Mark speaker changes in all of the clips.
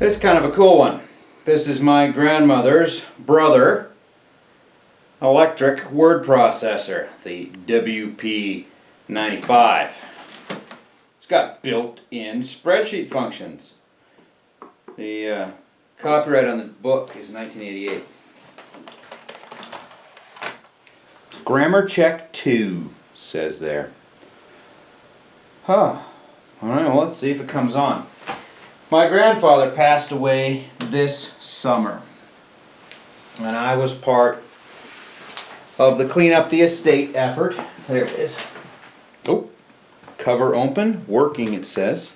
Speaker 1: This is kind of a cool one. This is my grandmother's brother electric word processor, the WP-95. It's got built-in spreadsheet functions. The copyright on the book is 1988. Grammar check 2 says there. Alright, well, let's see if it comes on. My grandfather passed away this summer, and I was part of the clean up the estate effort. There it is. Oh, cover open, working it says.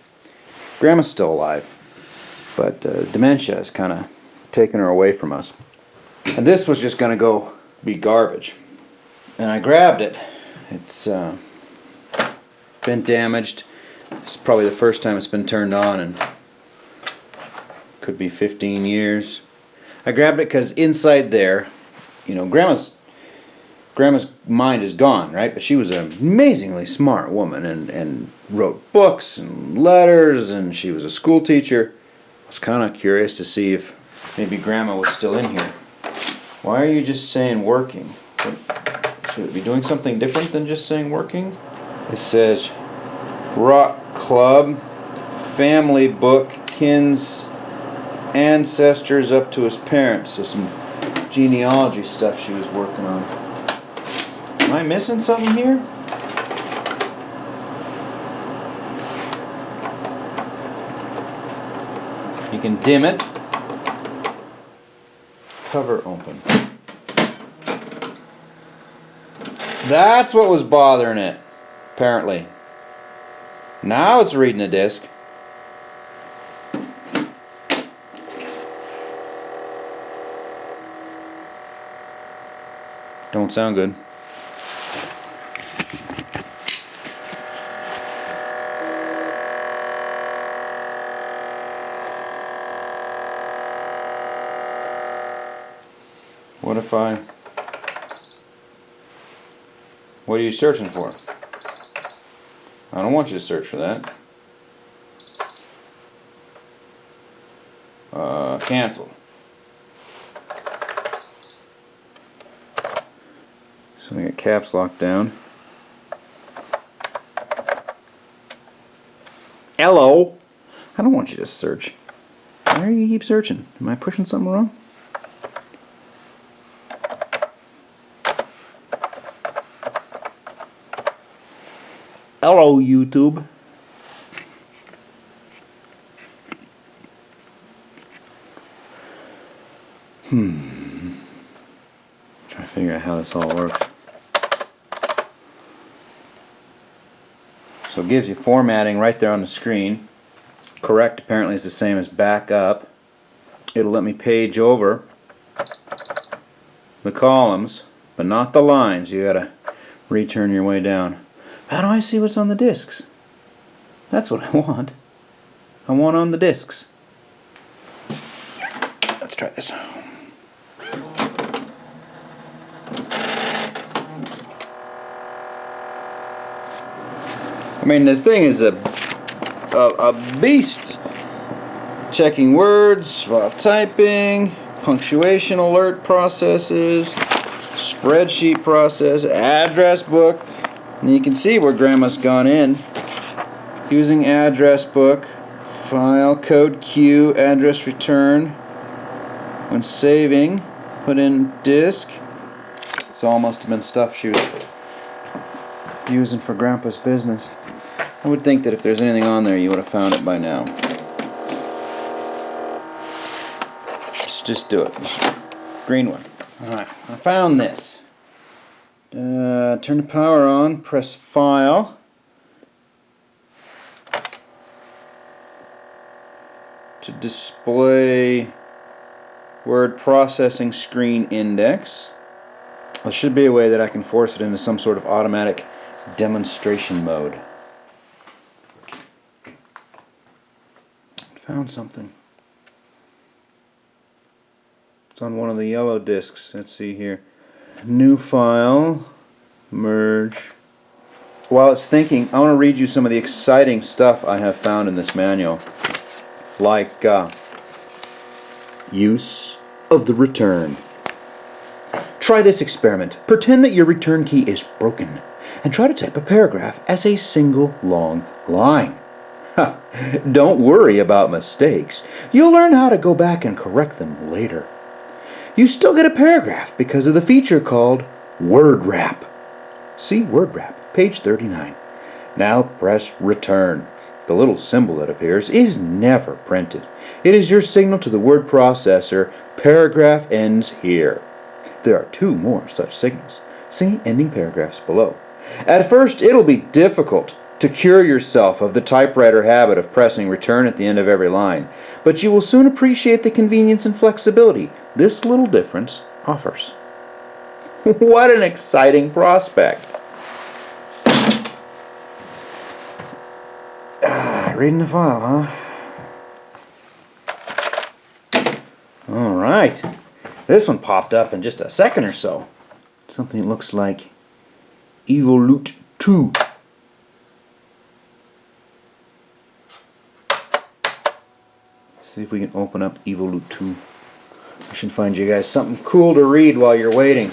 Speaker 1: Grandma's still alive, but dementia has kind of taken her away from us. And this was just going to be garbage. And I grabbed it. It's been damaged. It's probably the first time it's been turned on, and could be 15 years. I grabbed it because inside there, you know, Grandma's mind is gone, right? But she was an amazingly smart woman and wrote books and letters, and she was a school teacher. I was kind of curious to see if maybe Grandma was still in here. Why are you just saying working? Should it be doing something different than just saying working? It says Rock Club, Family Book, Kin's Ancestors up to his parents. So some genealogy stuff she was working on. Am I missing something here? You can dim it. Cover open. That's what was bothering it, apparently. Now it's reading a disc. Don't sound good. What are you searching for? I don't want you to search for that. Cancel. So we get caps locked down. Hello. I don't want you to search. Why do you keep searching? Am I pushing something wrong? Hello, YouTube. Trying to figure out how this all works. So it gives you formatting right there on the screen. Correct apparently is the same as back up. It'll let me page over the columns, but not the lines. You gotta return your way down. How do I see what's on the discs? That's what I want. I want on the discs. Let's try this. I mean, this thing is a beast. Checking words while typing, punctuation alert processes, spreadsheet process, address book. And you can see where Grandma's gone in. Using address book, file, code Q, address return. When saving, put in disk. This all must have been stuff she was using for Grandpa's business. I would think that if there's anything on there, you would have found it by now. Let's just do it. Green one. Alright, I found this. Turn the power on, press File. To display word processing screen index. There should be a way that I can force it into some sort of automatic demonstration mode. Found something. It's on one of the yellow discs. Let's see here. New file. Merge. While it's thinking, I want to read you some of the exciting stuff I have found in this manual. Like Use of the return. Try this experiment. Pretend that your return key is broken and try to type a paragraph as a single long line. Don't worry about mistakes. You'll learn how to go back and correct them later. You still get a paragraph because of the feature called Word Wrap. See Word Wrap, page 39. Now press Return. The little symbol that appears is never printed. It is your signal to the word processor, paragraph ends here. There are 2 more such signals. See ending paragraphs below. At first, it'll be difficult to cure yourself of the typewriter habit of pressing return at the end of every line, but you will soon appreciate the convenience and flexibility this little difference offers. What an exciting prospect! Reading the file, huh? All right. This one popped up in just a second or so. Something that looks like Evolute 2. See if we can open up Evolute 2. I should find you guys something cool to read while you're waiting.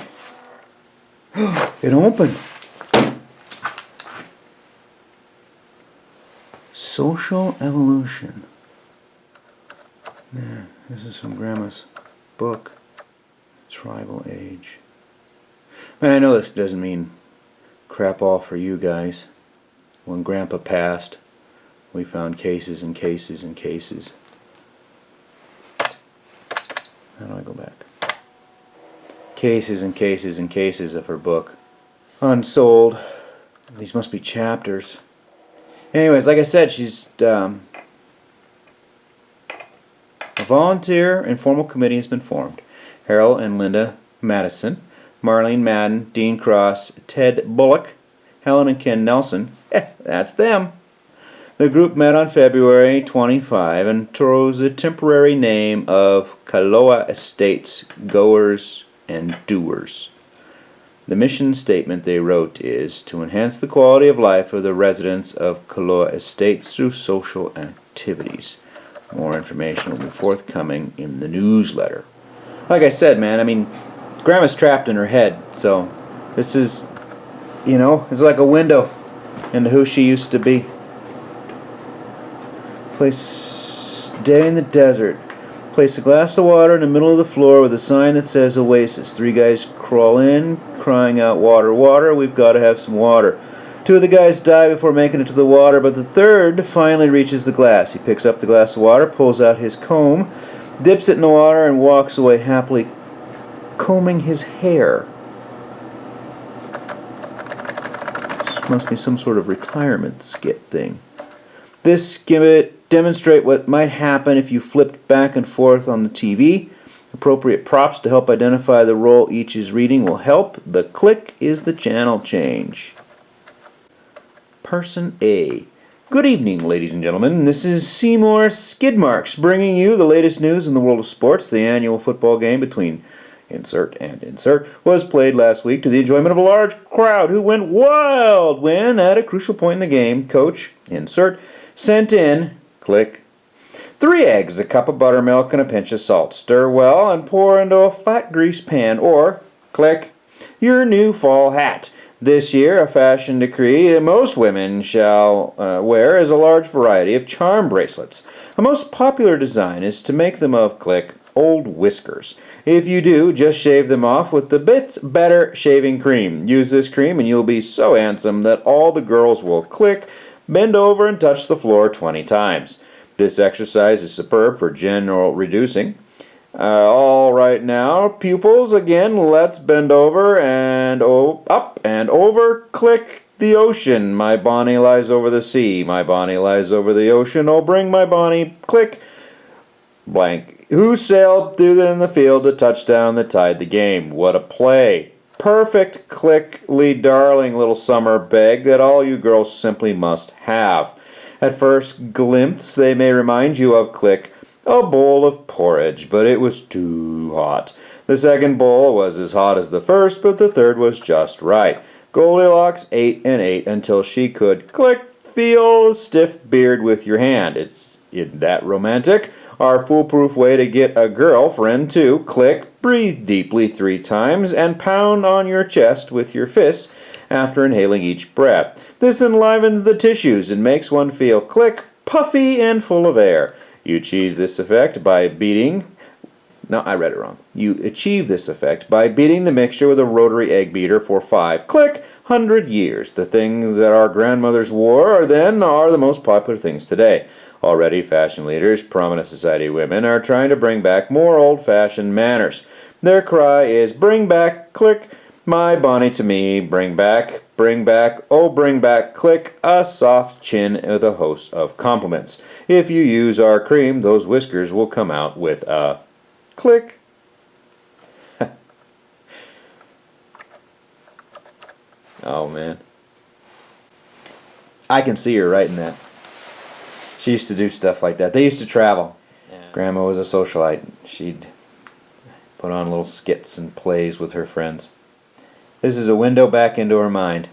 Speaker 1: It opened. Social Evolution. Yeah, this is from Grandma's book. Tribal Age. Man, I know this doesn't mean crap all for you guys. When Grandpa passed, we found cases and cases and cases. How do I go back? Cases and cases and cases of her book. Unsold. These must be chapters. Anyways, like I said, she's a volunteer informal committee has been formed. Harold and Linda Madison, Marlene Madden, Dean Cross, Ted Bullock, Helen and Ken Nelson. That's them. The group met on February 25 and chose the temporary name of Kaloa Estates Goers and Doers. The mission statement they wrote is to enhance the quality of life of the residents of Kaloa Estates through social activities. More information will be forthcoming in the newsletter. Like I said, man, I mean, Grandma's trapped in her head, so this is, it's like a window into who she used to be. Place day in the desert. Place a glass of water in the middle of the floor with a sign that says Oasis. 3 guys crawl in, crying out, "Water, water, we've got to have some water." 2 of the guys die before making it to the water, but the 3rd finally reaches the glass. He picks up the glass of water, pulls out his comb, dips it in the water, and walks away happily combing his hair. This must be some sort of retirement skit thing. This skit demonstrate what might happen if you flipped back and forth on the TV. Appropriate props to help identify the role each is reading will help. The click is the channel change. Person A. Good evening, ladies and gentlemen. This is Seymour Skidmarks bringing you the latest news in the world of sports. The annual football game between insert and insert was played last week to the enjoyment of a large crowd who went wild when, at a crucial point in the game, Coach insert sent in, click, 3 eggs, a cup of buttermilk, and a pinch of salt. Stir well and pour into a flat grease pan, or, click, your new fall hat. This year, a fashion decree that most women shall wear is a large variety of charm bracelets. A most popular design is to make them of, click, old whiskers. If you do, just shave them off with the Bits Better shaving cream. Use this cream and you'll be so handsome that all the girls will, click, bend over and touch the floor 20 times. This exercise is superb for general reducing. All right now, pupils, again, let's bend over and up and over. Click the ocean. My Bonnie lies over the sea. My Bonnie lies over the ocean. Oh, bring my Bonnie. Click. Blank. Who sailed through in the field a touchdown that tied the game? What a play. Perfect, clickly, darling little summer bag that all you girls simply must have. At first glimpse, they may remind you of, click, a bowl of porridge, but it was too hot. The second bowl was as hot as the first, but the third was just right. Goldilocks ate and ate until she could, click, feel a stiff beard with your hand. It's Isn't that romantic? Our foolproof way to get a girlfriend to click, breathe deeply 3 times, and pound on your chest with your fists after inhaling each breath. This enlivens the tissues and makes one feel click, puffy, and full of air. You achieve this effect by beating... No, I read it wrong. You achieve this effect by beating the mixture with a rotary egg beater for 5 click 100 years. The things that our grandmothers wore are the most popular things today. Already, fashion leaders, prominent society women, are trying to bring back more old-fashioned manners. Their cry is, bring back, click, my Bonnie to me, bring back, oh bring back, click, a soft chin with a host of compliments. If you use our cream, those whiskers will come out with a click. Oh man. I can see her writing that. She used to do stuff like that. They used to travel. Yeah. Grandma was a socialite. She'd put on little skits and plays with her friends. This is a window back into her mind.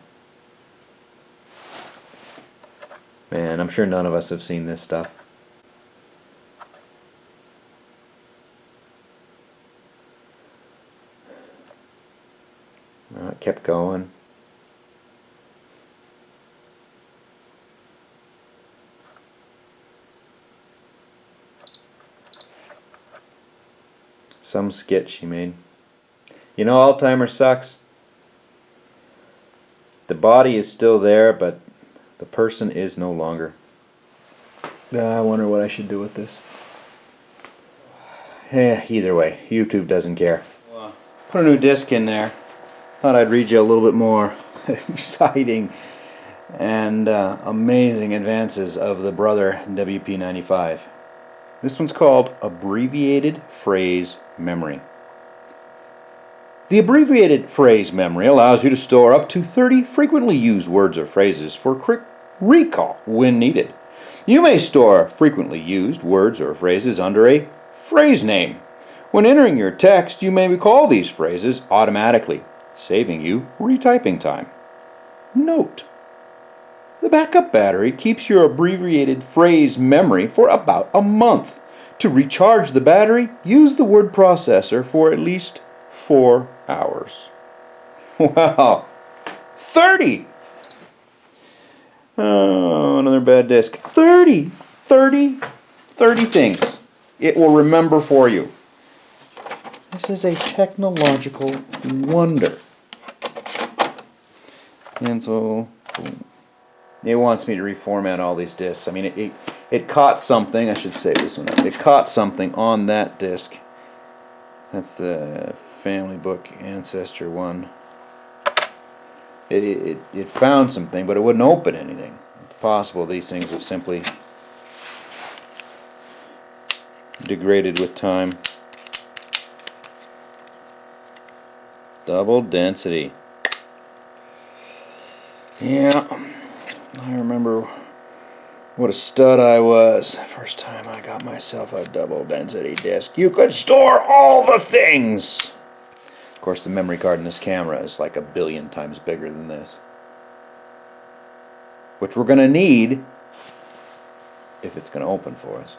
Speaker 1: Man, I'm sure none of us have seen this stuff. Well, it kept going. Some skit she made. You know, Alzheimer's sucks. The body is still there, but the person is no longer. I wonder what I should do with this. Either way, YouTube doesn't care. Put a new disc in there. Thought I'd read you a little bit more exciting and amazing advances of the Brother WP-95. This one's called Abbreviated Phrase Memory. The abbreviated phrase memory allows you to store up to 30 frequently used words or phrases for quick recall when needed. You may store frequently used words or phrases under a phrase name. When entering your text, you may recall these phrases automatically, saving you retyping time. Note: the backup battery keeps your abbreviated phrase memory for about a month. To recharge the battery, use the word processor for at least 4 hours. Wow! 30! Oh, another bad disk. 30 things it will remember for you. This is a technological wonder. And so it wants me to reformat all these disks. I mean, it caught something. I should save this one up. It caught something on that disk. That's the family book ancestor one. It found something, but it wouldn't open anything. It's possible these things have simply degraded with time. Double density. Yeah, I remember what a stud I was the first time I got myself a double density disc. You could store all the things! Of course, the memory card in this camera is like 1 billion times bigger than this, which we're going to need if it's going to open for us.